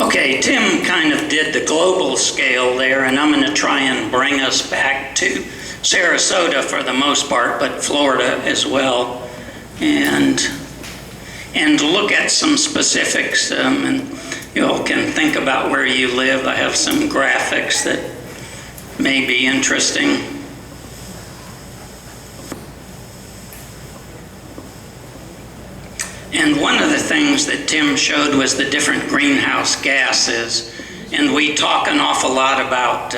Okay, Tim kind of did the global scale there, and I'm going to try and bring us back to Sarasota for the most part, but Florida as well, and look at some specifics, and you all can think about where you live. I have some graphics that may be interesting. And one of the things that Tim showed was the different greenhouse gases. And we talk an awful lot about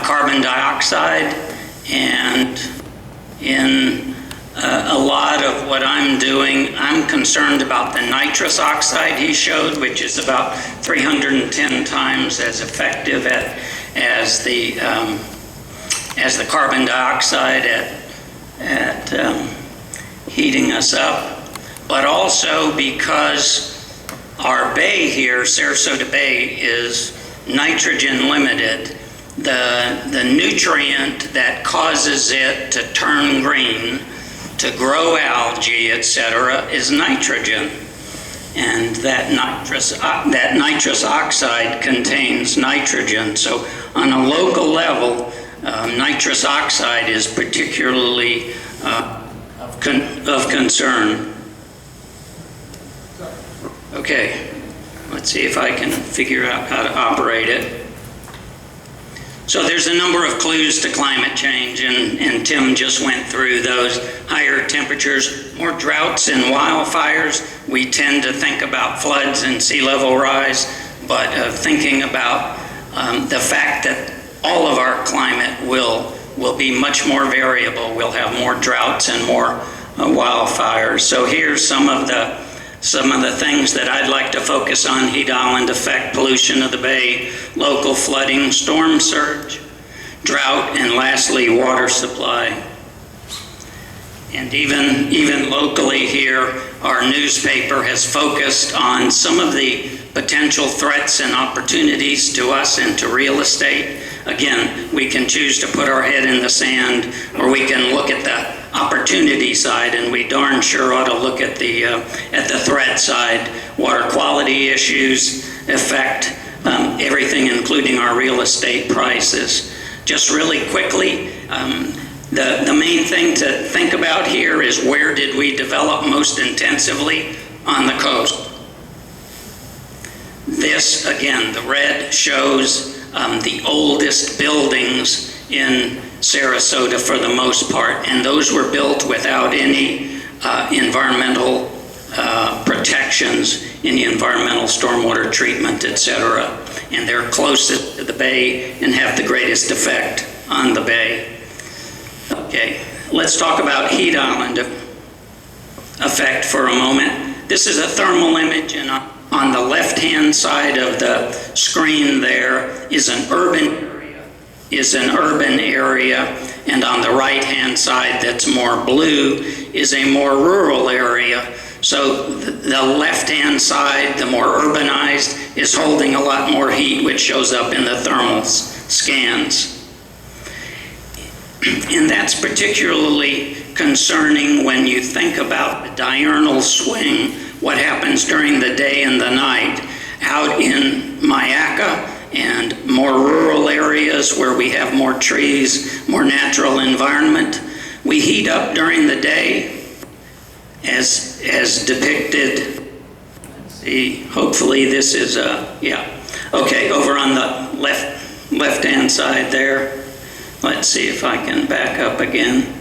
carbon dioxide, and in a lot of what I'm doing, I'm concerned about the nitrous oxide he showed, which is about 310 times as effective as the carbon dioxide at heating us up. But also because our bay here, Sarasota Bay, is nitrogen limited. The nutrient that causes it to turn green, to grow algae, etc., is nitrogen. And that nitrous oxide contains nitrogen. So on a local level, nitrous oxide is particularly of concern. Okay, let's see if I can figure out how to operate it. So there's a number of clues to climate change, and Tim just went through those. Higher temperatures, more droughts and wildfires. We tend to think about floods and sea level rise, but thinking about the fact that all of our climate will be much more variable. We'll have more droughts and more wildfires. So here's some of the things that I'd like to focus on: heat island effect, pollution of the bay, local flooding, storm surge, drought, and lastly, water supply. And even locally here, our newspaper has focused on some of the potential threats and opportunities to us and to real estate. Again, we can choose to put our head in the sand, or we can look at the opportunity side, and we darn sure ought to look at the threat side. Water quality issues affect everything, including our real estate prices. Just really quickly, the main thing to think about here is, where did we develop most intensively? On the coast. This, again, the red shows the oldest buildings in Sarasota for the most part, and those were built without any environmental protections, any environmental stormwater treatment, etc. And they're closest to the bay and have the greatest effect on the bay. Okay, let's talk about heat island effect for a moment. This is a thermal image, and on the left-hand side of the screen there is an urban area, and on the right-hand side, that's more blue, is a more rural area. So the left-hand side, the more urbanized, is holding a lot more heat, which shows up in the thermal scans. And that's particularly concerning when you think about the diurnal swing, what happens during the day and the night. Out in Mayaca and more rural areas where we have more trees, more natural environment, we heat up during the day as depicted. Let's see, hopefully this is okay, over on the left-hand side there. Let's see if I can back up again.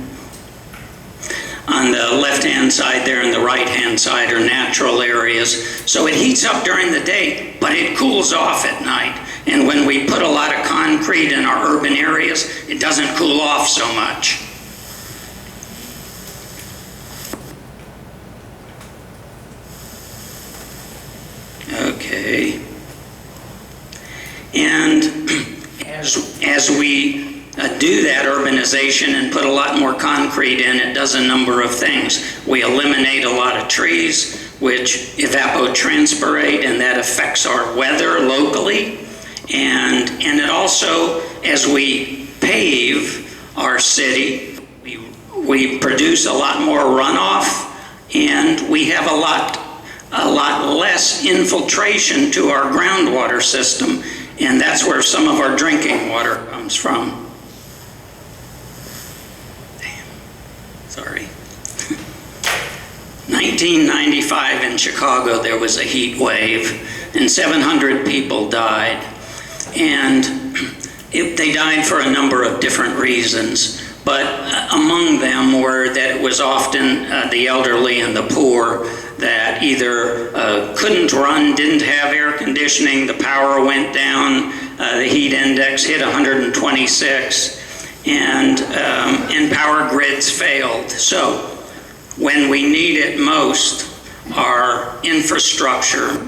On the left-hand side there and the right-hand side are natural areas. So it heats up during the day, but it cools off at night. And when we put a lot of concrete in our urban areas, it doesn't cool off so much. Okay. And as we do that urbanization and put a lot more concrete in, it does a number of things. We eliminate a lot of trees, which evapotranspirate, and that affects our weather locally. And it also, as we pave our city, we produce a lot more runoff, and we have a lot a lot less infiltration to our groundwater system, and that's where some of our drinking water comes from. Damn, sorry. 1995 in Chicago, there was a heat wave, and 700 people died. And they died for a number of different reasons, but among them were that it was often the elderly and the poor that either couldn't run, didn't have air conditioning, the power went down, the heat index hit 126, and power grids failed. So when we need it most, our infrastructure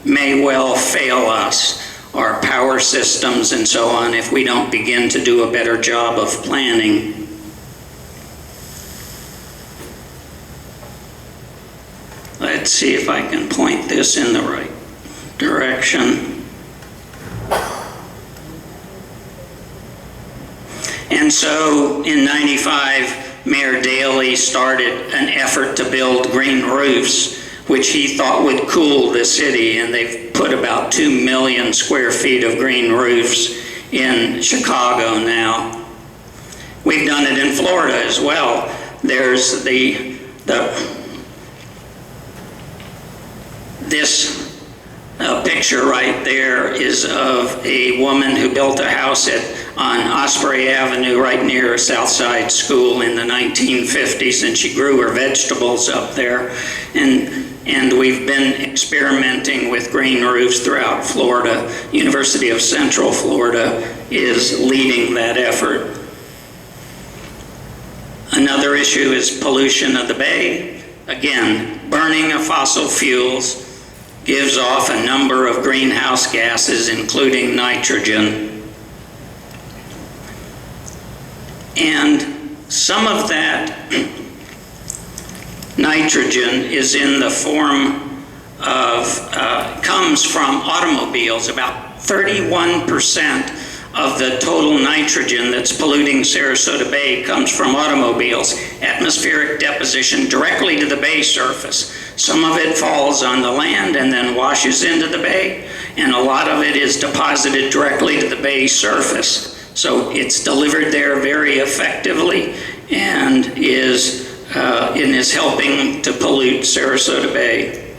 may well fail us, our power systems and so on, if we don't begin to do a better job of planning. Let's see if I can point this in the right direction. And so in '95, Mayor Daley started an effort to build green roofs, which he thought would cool the city, and they've put about 2 million square feet of green roofs in Chicago now. We've done it in Florida as well. There's this picture right there is of a woman who built a house on Osprey Avenue right near Southside School in the 1950s, and she grew her vegetables up there. And we've been experimenting with green roofs throughout Florida. University of Central Florida is leading that effort. Another issue is pollution of the bay. Again, burning of fossil fuels gives off a number of greenhouse gases, including nitrogen. And some of that nitrogen is in the form of, comes from automobiles. About 31% of the total nitrogen that's polluting Sarasota Bay comes from automobiles. Atmospheric deposition directly to the bay surface. Some of it falls on the land and then washes into the bay, and a lot of it is deposited directly to the bay surface. So it's delivered there very effectively and is helping to pollute Sarasota Bay.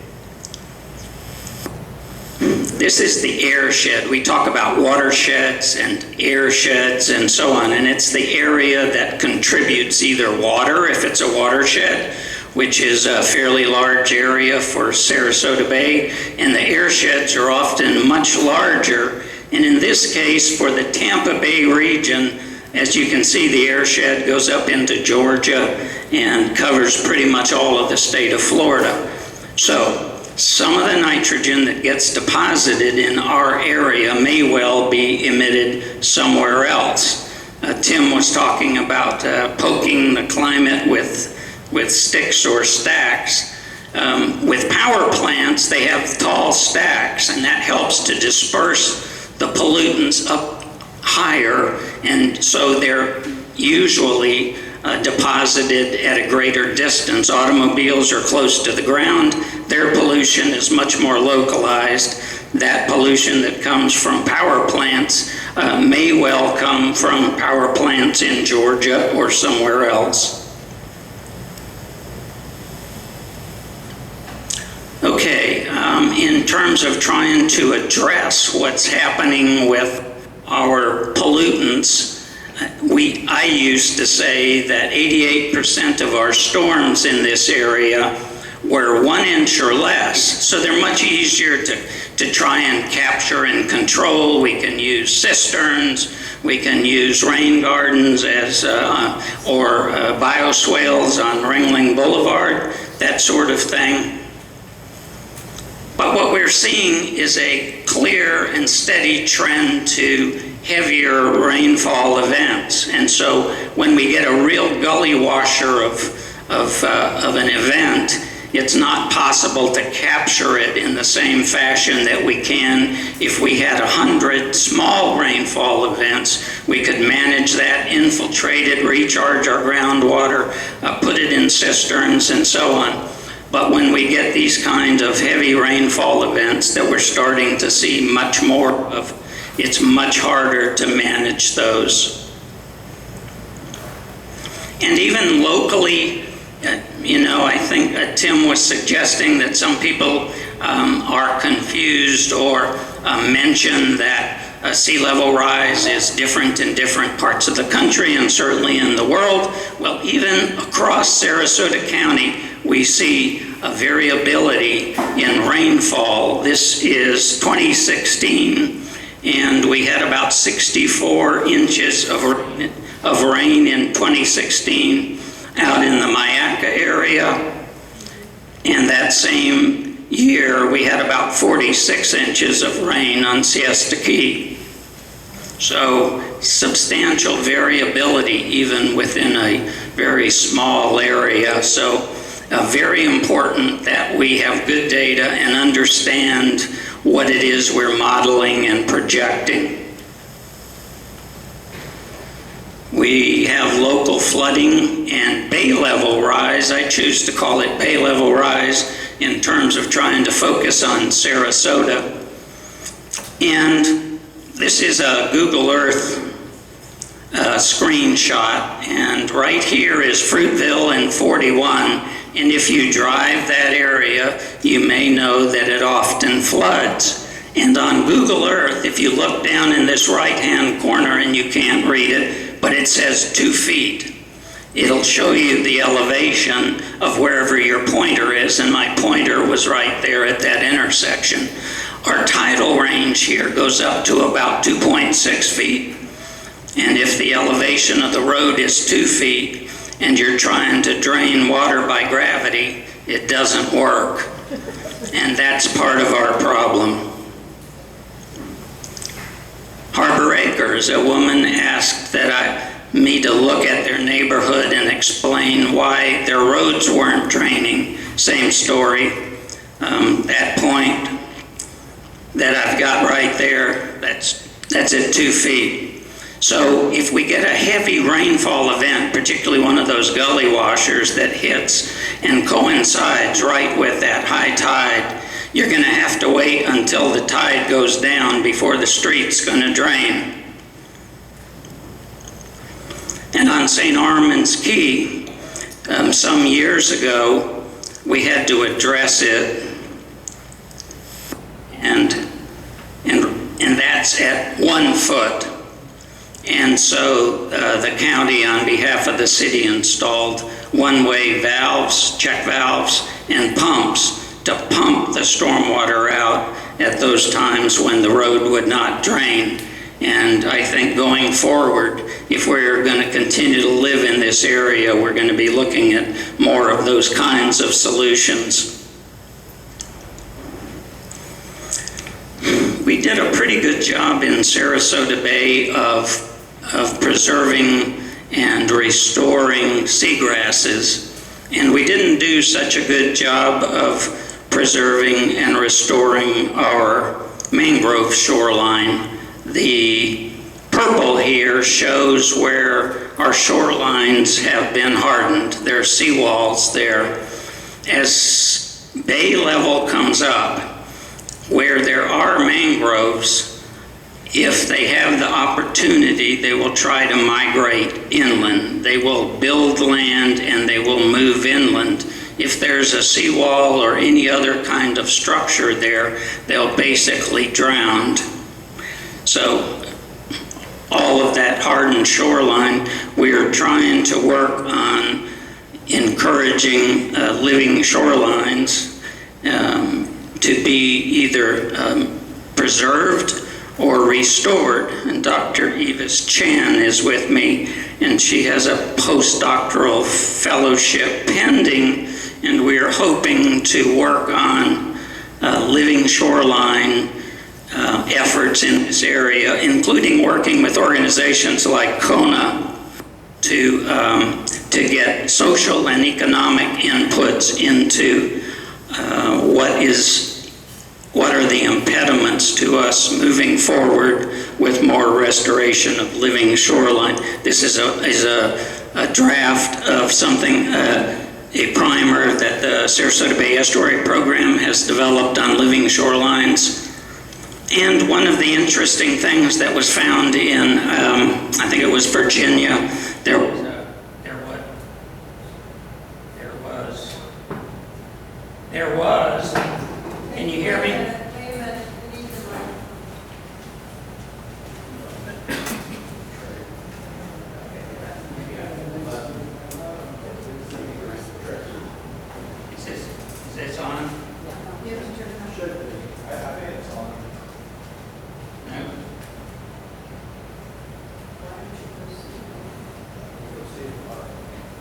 This is the airshed. We talk about watersheds and airsheds and so on, and it's the area that contributes either water, if it's a watershed, which is a fairly large area for Sarasota Bay, and the airsheds are often much larger. And in this case, for the Tampa Bay region, as you can see, the airshed goes up into Georgia and covers pretty much all of the state of Florida. So some of the nitrogen that gets deposited in our area may well be emitted somewhere else. Tim was talking about poking the climate with sticks or stacks. With power plants, they have tall stacks, and that helps to disperse the pollutants up higher, and so they're usually deposited at a greater distance. Automobiles are close to the ground. Their pollution is much more localized. That pollution that comes from power plants may well come from power plants in Georgia or somewhere else. Okay, in terms of trying to address what's happening with our pollutants, I used to say that 88% of our storms in this area were 1 inch or less, so they're much easier to try and capture and control. We can use cisterns, we can use rain gardens or bioswales on Ringling Boulevard, that sort of thing. But what we're seeing is a clear and steady trend to heavier rainfall events. And so when we get a real gully washer of an event, it's not possible to capture it in the same fashion that we can if we had 100 small rainfall events. We could manage that, infiltrate it, recharge our groundwater, put it in cisterns and so on. But when we get these kind of heavy rainfall events that we're starting to see much more of, it's much harder to manage those. And even locally, I think Tim was suggesting that some people are confused or mention that sea level rise is different in different parts of the country and certainly in the world. Well, even across Sarasota County, we see a variability in rainfall. This is 2016, and we had about 64 inches of rain in 2016 out in the Mayaca area. And that same year, we had about 46 inches of rain on Siesta Key. So substantial variability even within a very small area. So very important that we have good data and understand what it is we're modeling and projecting. We have local flooding and bay level rise. I choose to call it bay level rise in terms of trying to focus on Sarasota. And this is a Google Earth screenshot, and right here is Fruitville and 41. And if you drive that area, you may know that it often floods. And on Google Earth, if you look down in this right-hand corner, and you can't read it, but it says 2 feet, it'll show you the elevation of wherever your pointer is, and my pointer was right there at that intersection. Our tidal range here goes up to about 2.6 feet. And if the elevation of the road is 2 feet, and you're trying to drain water by gravity, it doesn't work. And that's part of our problem. Harbor Acres, a woman asked me to look at their neighborhood and explain why their roads weren't draining. Same story. That point that I've got right there, that's at 2 feet. So if we get a heavy rainfall event, particularly one of those gully washers that hits and coincides right with that high tide, you're going to have to wait until the tide goes down before the street's going to drain. And on St. Armand's Key, some years ago, we had to address it, and that's at 1 foot. And so the county, on behalf of the city, installed one-way valves, check valves, and pumps to pump the stormwater out at those times when the road would not drain. And I think going forward, if we're going to continue to live in this area, we're going to be looking at more of those kinds of solutions. We did a pretty good job in Sarasota Bay of preserving and restoring seagrasses, and we didn't do such a good job of preserving and restoring our mangrove shoreline. The purple here shows where our shorelines have been hardened. There are seawalls there. As bay level comes up, where there are mangroves, if they have the opportunity, they will try to migrate inland. They will build land and they will move inland. If there's a seawall or any other kind of structure there, they'll basically drown. So all of that hardened shoreline, we are trying to work on encouraging living shorelines to be either preserved or restored. And Dr. Evis Chan is with me, and she has a postdoctoral fellowship pending, and we are hoping to work on living shoreline efforts in this area, including working with organizations like KONA to get social and economic inputs into what are the impediments to us moving forward with more restoration of living shoreline. This is a draft of something a primer that the Sarasota Bay Estuary Program has developed on living shorelines. And one of the interesting things that was found in, I think it was Virginia, there was, can you hear me? Is this on? Should be. I think it's on. No. You'll see a lot of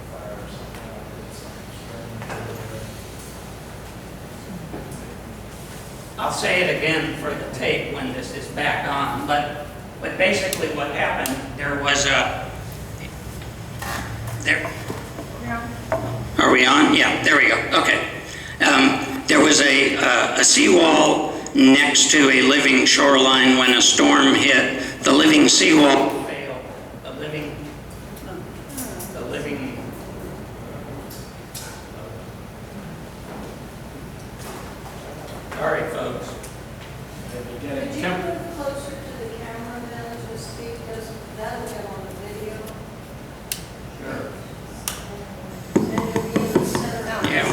fire or something like this. I'll say it again for the tape when this is back on, but basically what happened, there was a, there, are we on? Yeah, there we go, okay. There was a seawall next to a living shoreline when a storm hit. The living seawall failed. The living, sorry folks. Could you move closer to the camera then, just because that'll get on the video? Sure. And you'll be in the center. Yeah,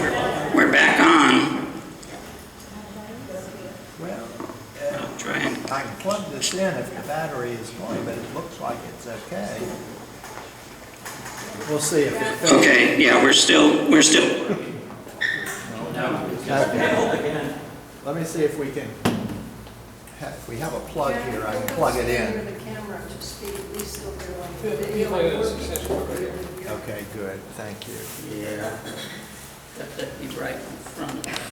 we're back on. Well, I'll try and, I can plug this in if the battery is going, but it looks like it's okay. We'll see if it fits. okay, yeah, we're still. Okay. Let me see if we can, if we have a plug here, I can plug it in. The camera to speak, at least they'll be on the video. Okay, good, thank you. Yeah. Got that be right in front.